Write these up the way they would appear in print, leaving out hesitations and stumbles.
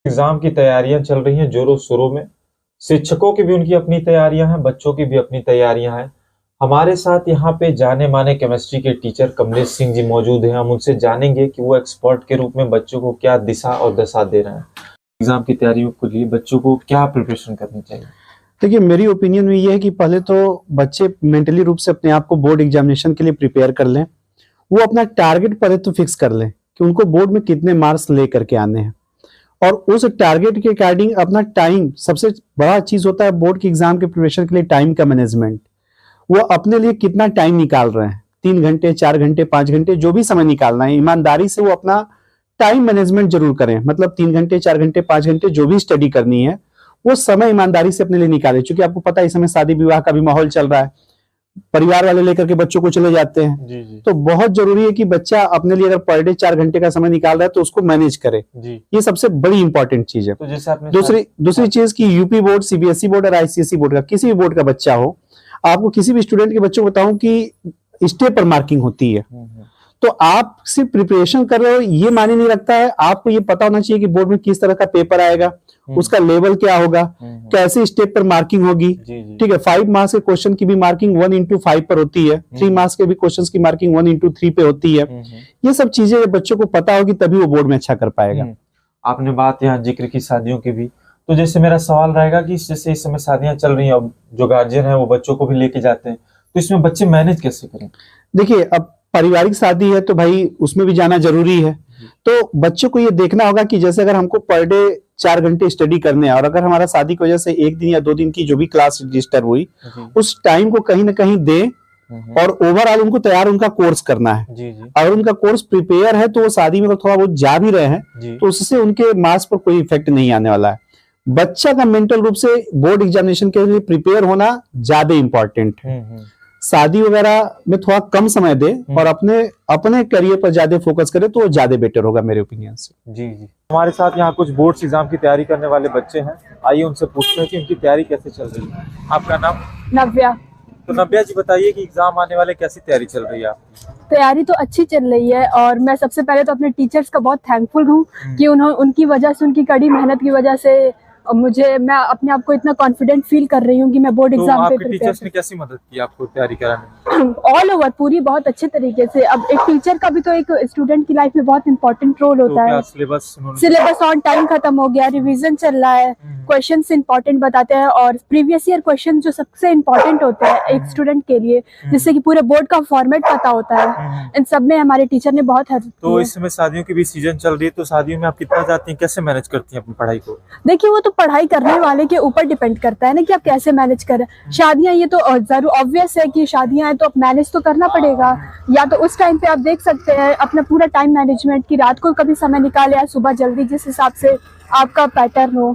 Exam की तैयारियां चल रही हैं जोरों शोरों में। शिक्षकों की भी उनकी अपनी तैयारियां हैं, बच्चों की भी अपनी तैयारियां हैं। हमारे साथ यहाँ पे जाने माने केमिस्ट्री के टीचर कमलेश सिंह जी मौजूद हैं। हम उनसे जानेंगे कि वो एक्सपर्ट के रूप में बच्चों को क्या दिशा और दशा दे रहे हैं। एग्जाम की तैयारियों के लिए बच्चों को क्या प्रिपरेशन करनी चाहिए? देखिए, मेरी ओपिनियन में ये है कि पहले तो बच्चे मेंटली रूप से अपने आप को बोर्ड एग्जामिनेशन के लिए प्रिपेयर कर लें। वो अपना टारगेट पहले तो फिक्स कर लें कि उनको बोर्ड में कितने मार्क्स ले करके आने हैं, और उस टारगेट के अकॉर्डिंग अपना टाइम, सबसे बड़ा चीज होता है बोर्ड के एग्जाम के प्रिपरेशन के लिए टाइम का मैनेजमेंट। वो अपने लिए कितना टाइम निकाल रहे हैं, 3 घंटे 4 घंटे 5 घंटे, जो भी समय निकालना है, ईमानदारी से वो अपना टाइम मैनेजमेंट जरूर करें। मतलब 3 घंटे 4 घंटे 5 घंटे जो भी स्टडी करनी है, वो समय ईमानदारी से अपने लिए निकाले। क्योंकि आपको पता है इस समय शादी विवाह का भी माहौल चल रहा है, परिवार वाले लेकर के बच्चों को चले जाते हैं। जी। तो बहुत जरूरी है कि बच्चा अपने लिए अगर पर डे 4 घंटे का समय निकाल रहा है तो उसको मैनेज करे। ये सबसे बड़ी इंपॉर्टेंट चीज है। तो जैसे आपने दूसरी चीज की यूपी बोर्ड, सीबीएसई बोर्ड और आईसीएसई बोर्ड का, किसी भी बोर्ड का बच्चा हो, आपको किसी भी स्टूडेंट के बच्चों को बताऊं कि स्टेप पर मार्किंग होती है। तो आप सिर्फ प्रिपरेशन कर रहे हो ये मायने नहीं रखता है। आपको ये पता होना चाहिए कि बोर्ड में किस तरह का पेपर आएगा, उसका लेवल क्या होगा, कैसे स्टेप पर मार्किंग होगी। ठीक है, 5 मार्क्स के क्वेश्चन की भी मार्किंग 1/5 पर होती है, 3 मार्क्स के भी क्वेश्चन की मार्किंग 1/3 पे होती है। ये सब चीजें बच्चों को पता होगी तभी वो बोर्ड में अच्छा कर पाएगा। आपने बात यहाँ जिक्र की शादियों की भी, तो जैसे मेरा सवाल रहेगा कि जैसे इस समय शादियां चल रही हैं, अब जो गार्जियन है वो बच्चों को भी लेके जाते हैं, तो इसमें बच्चे मैनेज कैसे करें? देखिए, अब पारिवारिक शादी है तो भाई उसमें भी जाना जरूरी है। तो बच्चों को ये देखना होगा कि जैसे अगर हमको पर डे 4 घंटे स्टडी करने हैं, और अगर हमारा शादी की वजह से 1 दिन या 2 दिन की जो भी क्लास रजिस्टर हुई, उस टाइम को कहीं ना कहीं दे, और ओवरऑल उनको तैयार उनका कोर्स करना है। अगर उनका कोर्स प्रिपेयर है तो वो शादी में अगर थोड़ा बहुत जा भी रहे हैं तो उससे उनके मार्क्स पर कोई इफेक्ट नहीं आने वाला है। बच्चा का मेंटल रूप से बोर्ड एग्जामिनेशन के लिए प्रिपेयर होना ज्यादा इंपॉर्टेंट है। शादी वगैरह में थोड़ा कम समय दे और अपने करियर पर ज्यादा फोकस करे तो वो ज्यादा बेटर होगा मेरे ओपिनियन से। जी। हमारे साथ यहाँ कुछ बोर्ड एग्जाम की तैयारी करने वाले बच्चे हैं, आइए उनसे पूछते हैं कि उनकी तैयारी कैसे चल रही है। आपका नाम? नव्या। तो नव्या जी बताइए कि एग्जाम आने वाले, कैसी तैयारी चल रही है आपकी? तैयारी तो अच्छी चल रही है, और मैं सबसे पहले तो अपने टीचर्स का बहुत थैंकफुल हूँ कि उनकी वजह से, उनकी कड़ी मेहनत की वजह से मैं अपने आप को इतना कॉन्फिडेंट फील कर रही हूँ कि मैं बोर्ड एग्जाम पे प्रिपेयर। टीचर्स ने कैसी मदद की आपको तैयारी कराने में? ऑल ओवर पूरी बहुत अच्छे तरीके से। अब एक टीचर का भी तो एक स्टूडेंट की लाइफ में बहुत इंपॉर्टेंट रोल होता है। सिलेबस ऑन टाइम खत्म हो गया, रिवीजन चल रहा है, क्वेश्चंस इंपॉर्टेंट बताते हैं, और प्रीवियस ईयर क्वेश्चन जो सबसे इंपॉर्टेंट होते हैं एक स्टूडेंट के लिए, जिससे कि पूरे बोर्ड का फॉर्मेट पता होता है। इन सब में हमारे टीचर ने बहुत हेल्प की। तो इस समय शादियों की भी सीजन चल रही है, तो शादियों में आप कितना जाती हैं, कैसे मैनेज करती हैं अपनी पढ़ाई को? देखिए, वो तो पढ़ाई करने वाले के ऊपर डिपेंड करता है ना कि आप कैसे मैनेज करें। शादियां ये तो जरूर ऑब्वियस है कि शादियां हैं तो आप मैनेज तो करना पड़ेगा। या तो उस टाइम पे आप देख सकते हैं अपना पूरा टाइम मैनेजमेंट, की रात को कभी समय निकाले या सुबह जल्दी, जिस हिसाब से आपका पैटर्न हो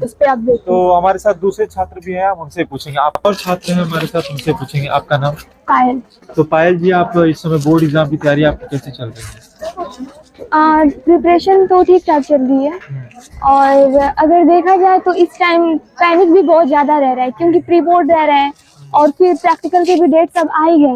उस पे आप देखिए। तो हमारे साथ दूसरे छात्र भी हैं, आप उनसे पूछेंगे। आप और छात्र हैं हमारे साथ, उनसे पूछेंगे। आपका नाम? पायल। तो पायल जी, आप इस समय बोर्ड एग्जाम की तैयारी आपकी कैसे चल रही है? प्रिपरेशन तो ठीक ठाक चल रही है, और अगर देखा जाए तो इस टाइम पैनिक भी बहुत ज्यादा रह रहा है, क्योंकि प्री बोर्ड रह रहे हैं और फिर प्रैक्टिकल के भी डेट्स अब आ ही गए।